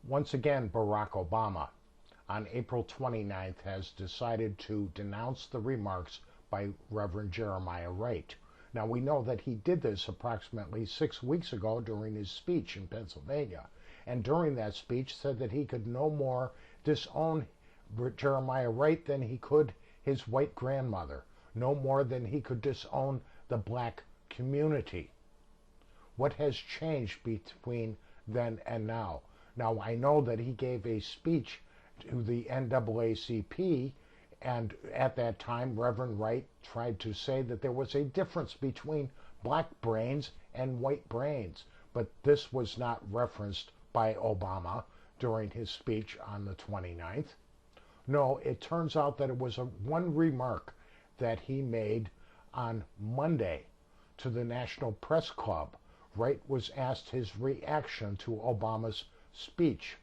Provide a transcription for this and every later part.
Once again, Barack Obama, on April 29th, has decided to denounce the remarks by Reverend Jeremiah Wright. Now, we know that he did this approximately 6 weeks ago during his speech in Pennsylvania, and during that speech said that he could no more disown Jeremiah Wright than he could his white grandmother, no more than he could disown the black community. What has changed between then and now? Now, I know that he gave a speech to the NAACP, and at that time, Reverend Wright tried to say that there was a difference between black brains and white brains, but this was not referenced by Obama during his speech on the 29th. No, it turns out that it was one remark that he made on Monday to the National Press Club. Wright was asked his reaction to Obama's speech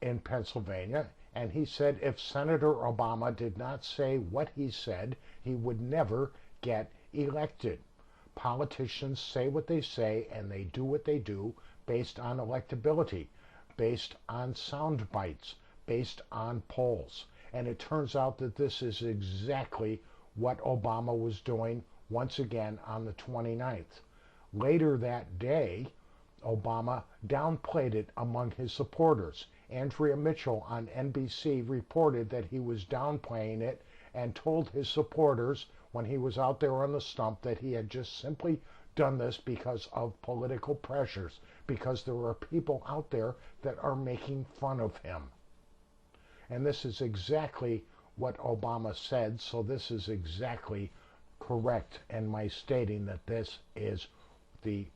in Pennsylvania, and he said if Senator Obama did not say what he said, he would never get elected. Politicians say what they say and they do what they do based on electability, based on sound bites, based on polls. And it turns out that this is exactly what Obama was doing once again on the 29th. Later that day, Obama downplayed it among his supporters. Andrea Mitchell on NBC reported that he was downplaying it and told his supporters when he was out there on the stump that he had just simply done this because of political pressures, because there are people out there that are making fun of him. And this is exactly what Obama said, so this is exactly correct in my stating that this is the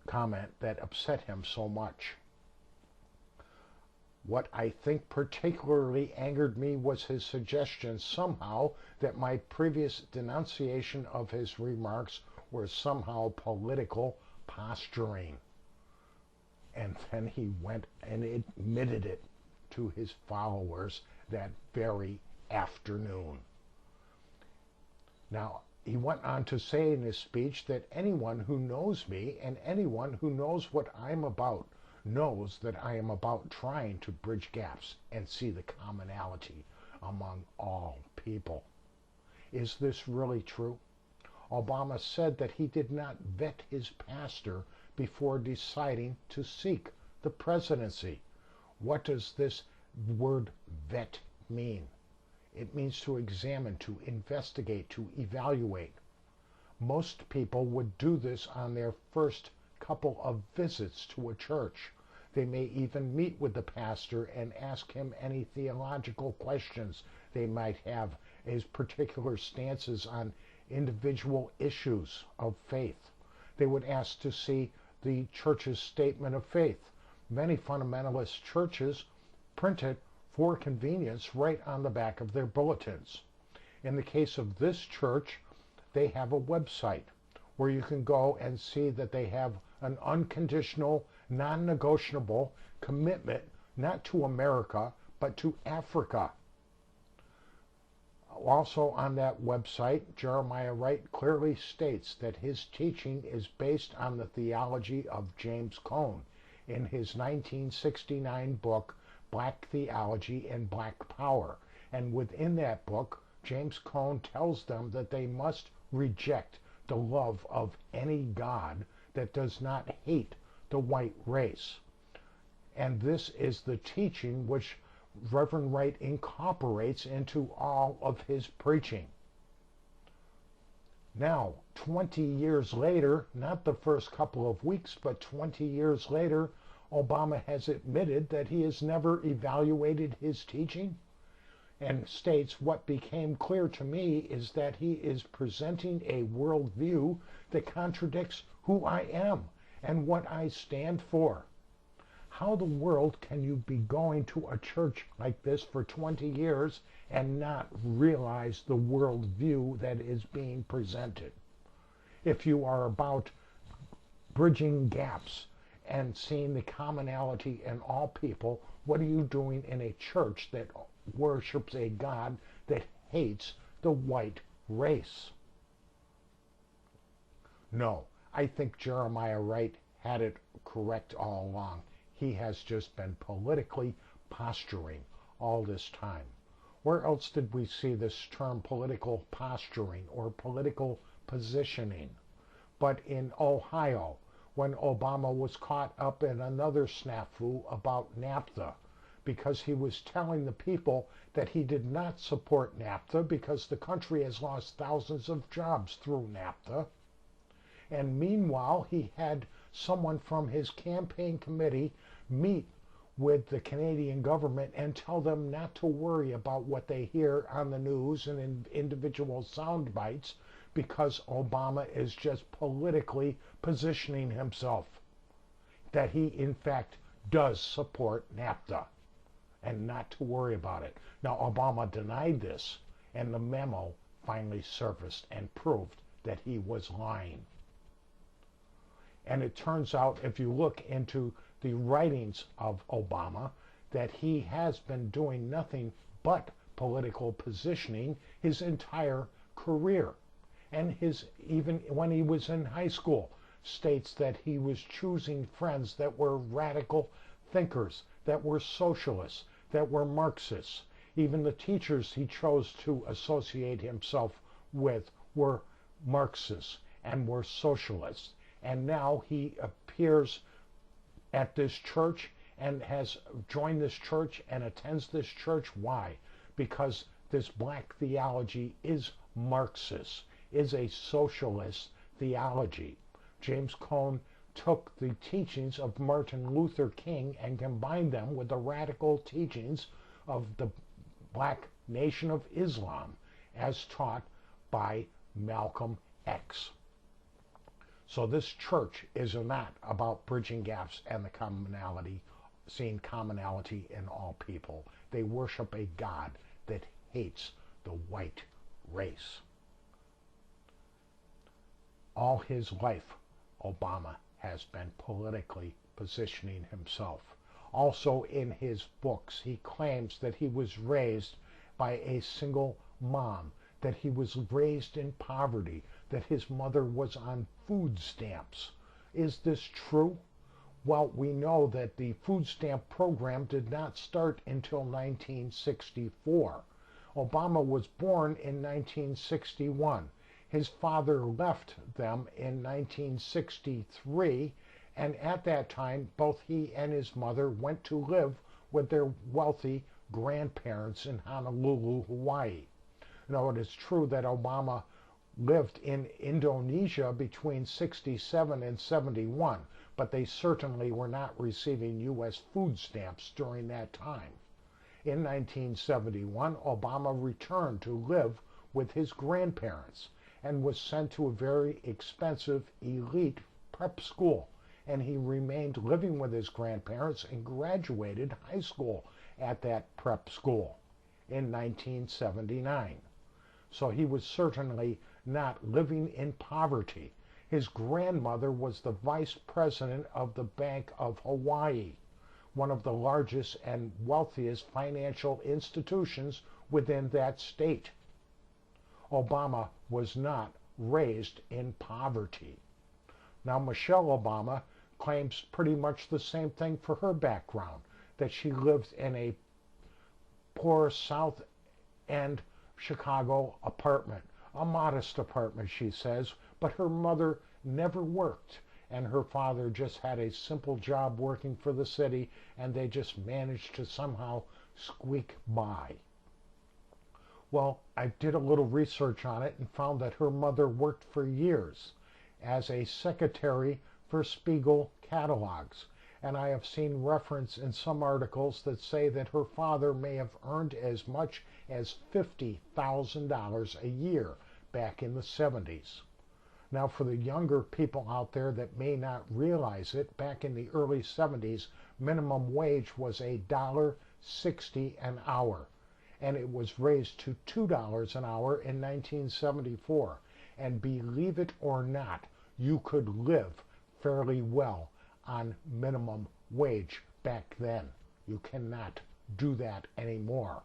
comment that upset him so much. What I think particularly angered me was his suggestion somehow that my previous denunciation of his remarks were somehow political posturing. And then he went and admitted it to his followers that very afternoon. Now, he went on to say in his speech that anyone who knows me and anyone who knows what I'm about knows that I am about trying to bridge gaps and see the commonality among all people. Is this really true? Obama said that he did not vet his pastor before deciding to seek the presidency. What does this word vet mean? It means to examine, to investigate, to evaluate. Most people would do this on their first couple of visits to a church. They may even meet with the pastor and ask him any theological questions they might have, his particular stances on individual issues of faith. They would ask to see the church's statement of faith. Many fundamentalist churches print it for convenience right on the back of their bulletins. In the case of this church, they have a website where you can go and see that they have an unconditional, non-negotiable commitment not to America, but to Africa. Also on that website, Jeremiah Wright clearly states that his teaching is based on the theology of James Cone in his 1969 book, Black Theology and Black Power. And within that book, James Cone tells them that they must reject the love of any God that does not hate the white race. And this is the teaching which Reverend Wright incorporates into all of his preaching. Now, 20 years later, not the first couple of weeks, but 20 years later, Obama has admitted that he has never evaluated his teaching and states what became clear to me is that he is presenting a worldview that contradicts who I am and what I stand for. How the world can you be going to a church like this for 20 years and not realize the worldview that is being presented? If you are about bridging gaps and seeing the commonality in all people, what are you doing in a church that worships a God that hates the white race? No, I think Jeremiah Wright had it correct all along. he has just been politically posturing all this time. Where else did we see this term political posturing or political positioning? But in Ohio, when Obama was caught up in another snafu about NAFTA, because he was telling the people that he did not support NAFTA because the country has lost thousands of jobs through NAFTA. And meanwhile, he had someone from his campaign committee meet with the Canadian government and tell them not to worry about what they hear on the news and in individual sound bites because Obama is just politically positioning himself, that he in fact does support NAFTA and not to worry about it. Now, Obama denied this, and the memo finally surfaced and proved that he was lying. And it turns out, if you look into the writings of Obama, that he has been doing nothing but political positioning his entire career. And even when he was in high school, states that he was choosing friends that were radical thinkers, that were socialists, that were Marxists. Even the teachers he chose to associate himself with were Marxists and were socialists. And now he appears at this church and has joined this church and attends this church. Why? Because this black theology is Marxist, is a socialist theology. James Cone took the teachings of Martin Luther King and combined them with the radical teachings of the Black Nation of Islam as taught by Malcolm X. So this church is not about bridging gaps and the commonality, seeing commonality in all people. They worship a God that hates the white race. All his life, Obama has been politically positioning himself. Also in his books, he claims that he was raised by a single mom, that he was raised in poverty, that his mother was on food stamps. Is this true? Well, we know that the food stamp program did not start until 1964. Obama was born in 1961. His father left them in 1963, and at that time, both he and his mother went to live with their wealthy grandparents in Honolulu, Hawaii. Now, it is true that Obama lived in Indonesia between 67 and 71, but they certainly were not receiving U.S. food stamps during that time. In 1971, Obama returned to live with his grandparents and was sent to a very expensive elite prep school. And he remained living with his grandparents and graduated high school at that prep school in 1979. So he was certainly not living in poverty. His grandmother was the vice president of the Bank of Hawaii, one of the largest and wealthiest financial institutions within that state. Obama was not raised in poverty. Now, Michelle Obama claims pretty much the same thing for her background, that she lived in a poor South End Chicago apartment, a modest apartment, she says, but her mother never worked, and her father just had a simple job working for the city, and they just managed to somehow squeak by. Well, I did a little research on it and found that her mother worked for years as a secretary for Spiegel catalogs, and I have seen reference in some articles that say that her father may have earned as much as $50,000 a year back in the 70s. Now, for the younger people out there that may not realize it, back in the early 70s, minimum wage was $1.60 an hour, and it was raised to $2 an hour in 1974. And believe it or not, you could live fairly well on minimum wage back then. You cannot do that anymore.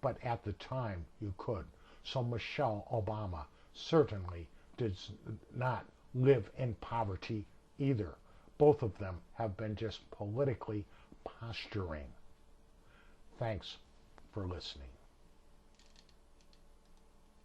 But at the time, you could. So Michelle Obama certainly did not live in poverty either. Both of them have been just politically posturing. Thanks for listening.